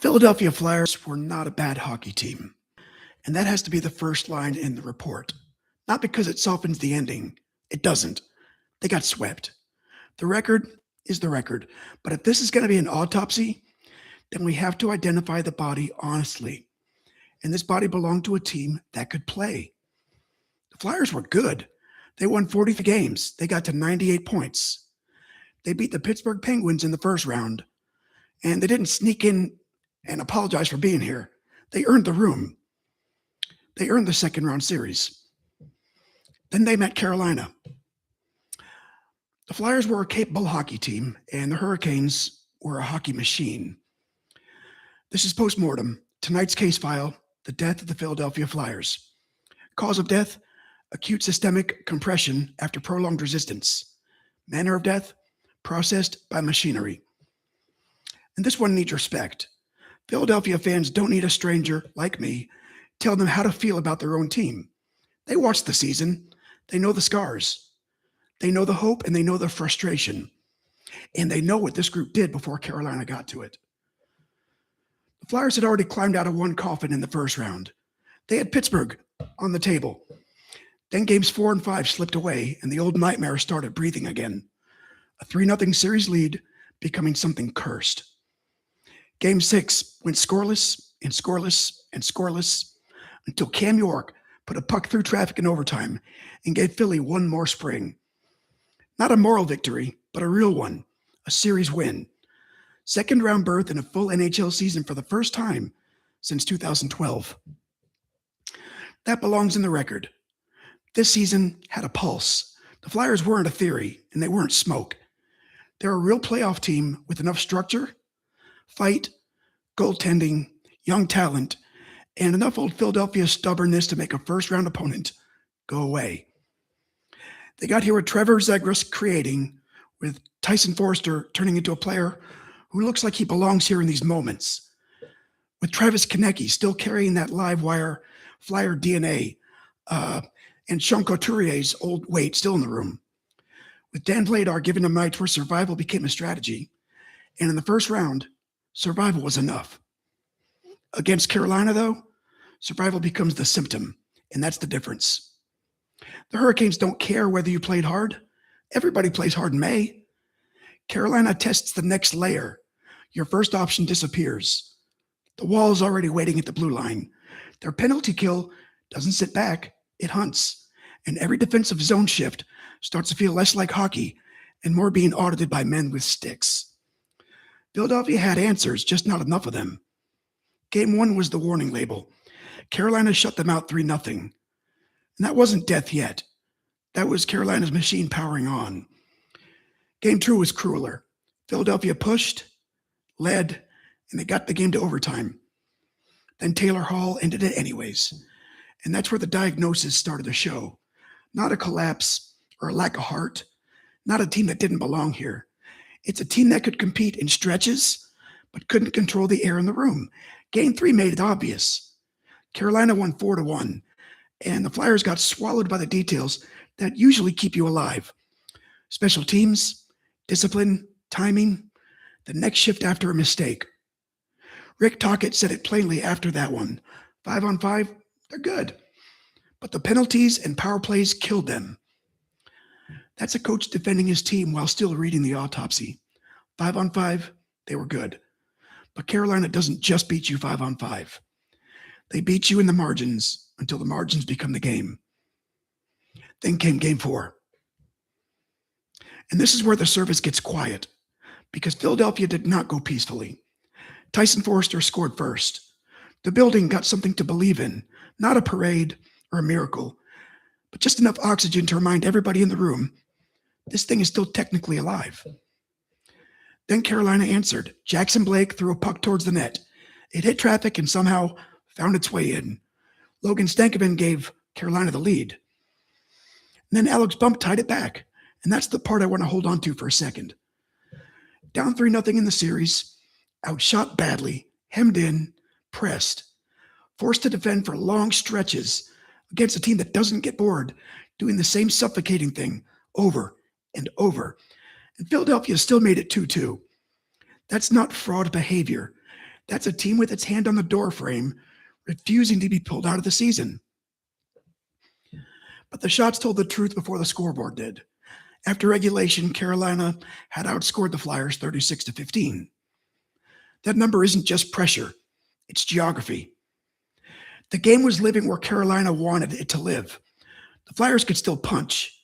Philadelphia Flyers were not a bad hockey team, and that has to be the first line in the report. Not because it softens the ending. It doesn't. They got swept. The record is the record. But if this is going to be an autopsy, then we have to identify the body honestly. And this body belonged to a team that could play. The Flyers were good. They won 43 games. They got to 98 points. They beat the Pittsburgh Penguins in the first round. And they didn't sneak in and apologize for being here. They earned the room. They earned the second round series. Then they met Carolina. The Flyers were a capable hockey team, and the Hurricanes were a hockey machine. This is postmortem. Tonight's case file, the death of the Philadelphia Flyers. Cause of death, acute systemic compression after prolonged resistance. Manner of death, processed by machinery. And this one needs respect. Philadelphia fans don't need a stranger like me tell them how to feel about their own team. They watched the season. They know the scars. They know the hope and they know the frustration. And they know what this group did before Carolina got to it. The Flyers had already climbed out of one coffin in the first round. They had Pittsburgh on the table. Then games 4 and 5 slipped away and the old nightmare started breathing again. A 3-0 series lead becoming something cursed. Game 6 went scoreless and scoreless and scoreless until Cam York put a puck through traffic in overtime and gave Philly one more spring. Not a moral victory, but a real one, a series win. Second round berth in a full NHL season for the first time since 2012. That belongs in the record. This season had a pulse. The Flyers weren't a theory, and they weren't smoke. They're a real playoff team with enough structure, fight, goaltending, young talent, and enough old Philadelphia stubbornness to make a first-round opponent go away. They got here with Trevor Zegras creating, with Tyson Forster turning into a player who looks like he belongs here in these moments, with Travis Konecny still carrying that live wire Flyer DNA, and Sean Couturier's old weight still in the room, with Dan Vladar giving them nights where survival became a strategy. And in the first round, survival was enough. Against Carolina, though, survival becomes the symptom, and that's the difference. The Hurricanes don't care whether you played hard. Everybody plays hard in May. Carolina tests the next layer. Your first option disappears. The wall is already waiting at the blue line. Their penalty kill doesn't sit back, it hunts. And every defensive zone shift starts to feel less like hockey and more being audited by men with sticks. Philadelphia had answers, just not enough of them. Game 1 was the warning label. Carolina shut them out 3-0. And that wasn't death yet. That was Carolina's machine powering on. Game 2 was crueler. Philadelphia pushed, led, and they got the game to overtime. Then Taylor Hall ended it anyways. And that's where the diagnosis started to show. Not a collapse or a lack of heart. Not a team that didn't belong here. It's a team that could compete in stretches, but couldn't control the air in the room. Game 3 made it obvious. Carolina won 4-1, and the Flyers got swallowed by the details that usually keep you alive. Special teams, discipline, timing, the next shift after a mistake. Rick Tocchet said it plainly after that one. 5-on-5, they're good. But the penalties and power plays killed them. That's a coach defending his team while still reading the autopsy. 5-on-5, they were good. But Carolina doesn't just beat you 5-on-5. They beat you in the margins until the margins become the game. Then came game 4. And this is where the service gets quiet, because Philadelphia did not go peacefully. Tyson Forster scored first. The building got something to believe in, not a parade or a miracle, but just enough oxygen to remind everybody in the room, this thing is still technically alive. Then Carolina answered. Jackson Blake threw a puck towards the net. It hit traffic and somehow found its way in. Logan Stankoven gave Carolina the lead. And then Alex Bump tied it back. And that's the part I want to hold on to for a second. Down 3-0 in the series, outshot badly, hemmed in, pressed, forced to defend for long stretches against a team that doesn't get bored, doing the same suffocating thing over and over. And Philadelphia still made it 2-2. That's not fraud behavior. That's a team with its hand on the door frame, refusing to be pulled out of the season. But the shots told the truth before the scoreboard did. After regulation, Carolina had outscored the Flyers 36-15. That number isn't just pressure, it's geography. The game was living where Carolina wanted it to live. The Flyers could still punch,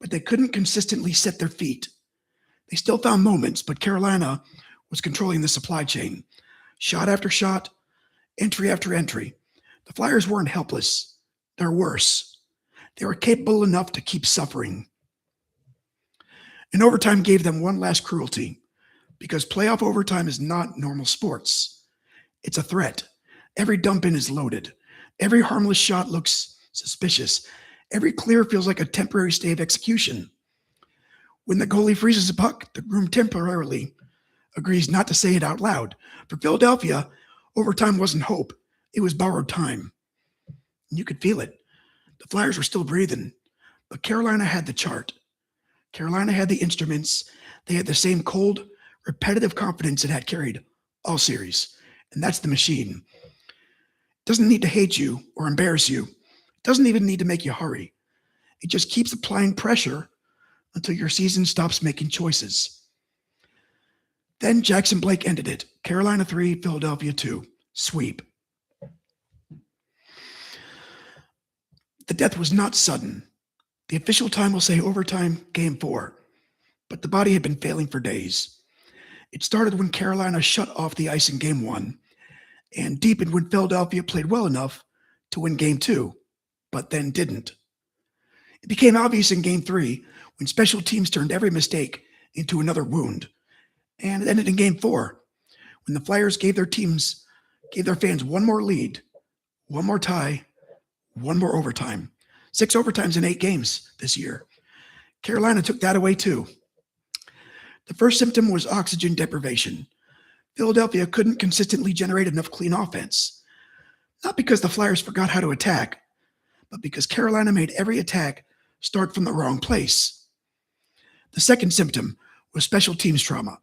but they couldn't consistently set their feet. They still found moments, but Carolina was controlling the supply chain. Shot after shot, entry after entry. The Flyers weren't helpless. They're worse. They were capable enough to keep suffering. And overtime gave them one last cruelty, because playoff overtime is not normal sports. It's a threat. Every dump in is loaded. Every harmless shot looks suspicious. Every clear feels like a temporary stay of execution. When the goalie freezes a puck, the room temporarily agrees not to say it out loud. For Philadelphia, overtime wasn't hope. It was borrowed time. And you could feel it. The Flyers were still breathing, but Carolina had the chart. Carolina had the instruments. They had the same cold, repetitive confidence it had carried all series. And that's the machine. It doesn't need to hate you or embarrass you. It doesn't even need to make you hurry. It just keeps applying pressure until your season stops making choices. Then Jackson Blake ended it. Carolina 3, Philadelphia 2. Sweep. The death was not sudden. The official time will say overtime, game 4. But the body had been failing for days. It started when Carolina shut off the ice in game 1 and deepened when Philadelphia played well enough to win game 2, but then didn't. It became obvious in game 3 when special teams turned every mistake into another wound. And it ended in game 4 when the Flyers gave their fans one more lead, one more tie, one more overtime. 6 overtimes in 8 games this year. Carolina took that away too. The first symptom was oxygen deprivation. Philadelphia couldn't consistently generate enough clean offense. Not because the Flyers forgot how to attack, but because Carolina made every attack start from the wrong place. The second symptom was special teams trauma.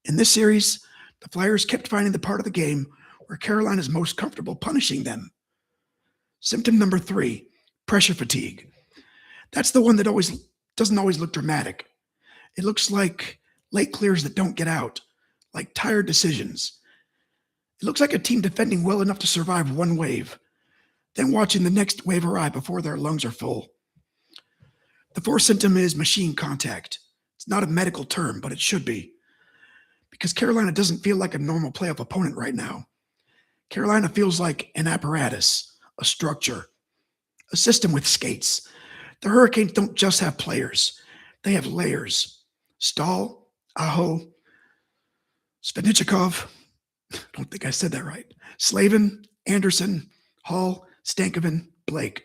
In this series, the Flyers kept finding the part of the game where Carolina is most comfortable punishing them. Symptom number 3, pressure fatigue. That's the one that doesn't always look dramatic. It looks like late clears that don't get out, like tired decisions. It looks like a team defending well enough to survive one wave, then watching the next wave arrive before their lungs are full. The fourth symptom is machine contact. It's not a medical term, but it should be. Because Carolina doesn't feel like a normal playoff opponent right now. Carolina feels like an apparatus, a structure, a system with skates. The Hurricanes don't just have players. They have layers. Stahl, Aho, Svechnikov, I don't think I said that right. Slavin, Anderson, Hall, Stankoven, Blake.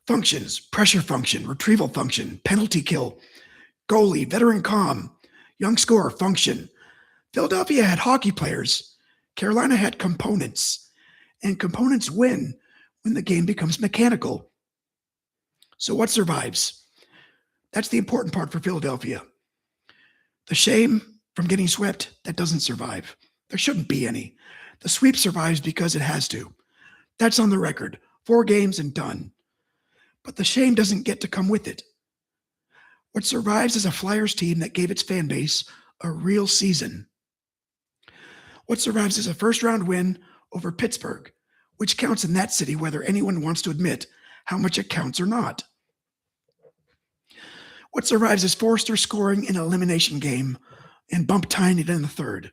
Functions, pressure function, retrieval function, penalty kill, goalie, veteran calm, young scorer function. Philadelphia had hockey players. Carolina had components. And components win when the game becomes mechanical. So what survives? That's the important part for Philadelphia. The shame from getting swept, that doesn't survive. There shouldn't be any. The sweep survives because it has to. That's on the record. 4 games and done. But the shame doesn't get to come with it. What survives is a Flyers team that gave its fan base a real season. What survives is a first-round win over Pittsburgh, which counts in that city whether anyone wants to admit how much it counts or not. What survives is Forster scoring an elimination game and Bump tying it in the third.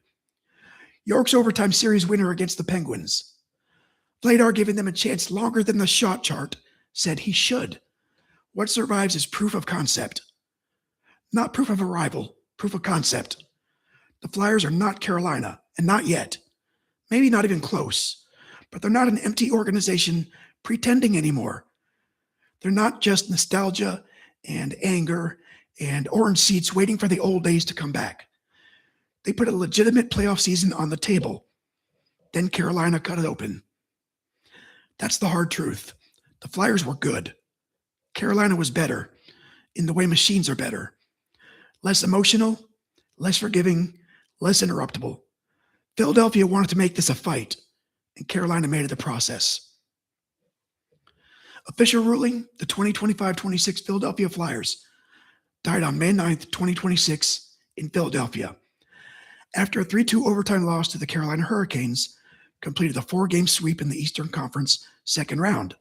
York's overtime series winner against the Penguins. Vladar giving them a chance longer than the shot chart said he should. What survives is proof of concept. Not proof of arrival, proof of concept. The Flyers are not Carolina, and not yet. Maybe not even close. But they're not an empty organization pretending anymore. They're not just nostalgia and anger and orange seats waiting for the old days to come back. They put a legitimate playoff season on the table. Then Carolina cut it open. That's the hard truth. The Flyers were good. Carolina was better in the way machines are better. Less emotional, less forgiving, less interruptible. Philadelphia wanted to make this a fight, and Carolina made it a process. Official ruling, the 2025-26 Philadelphia Flyers died on May 9th, 2026 in Philadelphia after a 3-2 overtime loss to the Carolina Hurricanes completed a 4-game sweep in the Eastern Conference second round.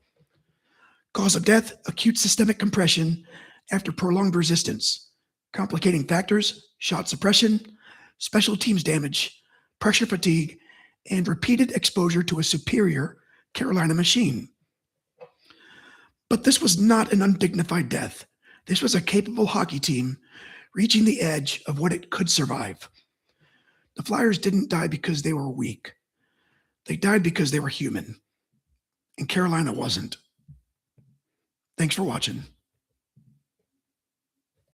Cause of death, acute systemic compression after prolonged resistance. Complicating factors, shot suppression, special teams damage, pressure fatigue, and repeated exposure to a superior Carolina machine. But this was not an undignified death. This was a capable hockey team reaching the edge of what it could survive. The Flyers didn't die because they were weak. They died because they were human. And Carolina wasn't. Thanks for watching.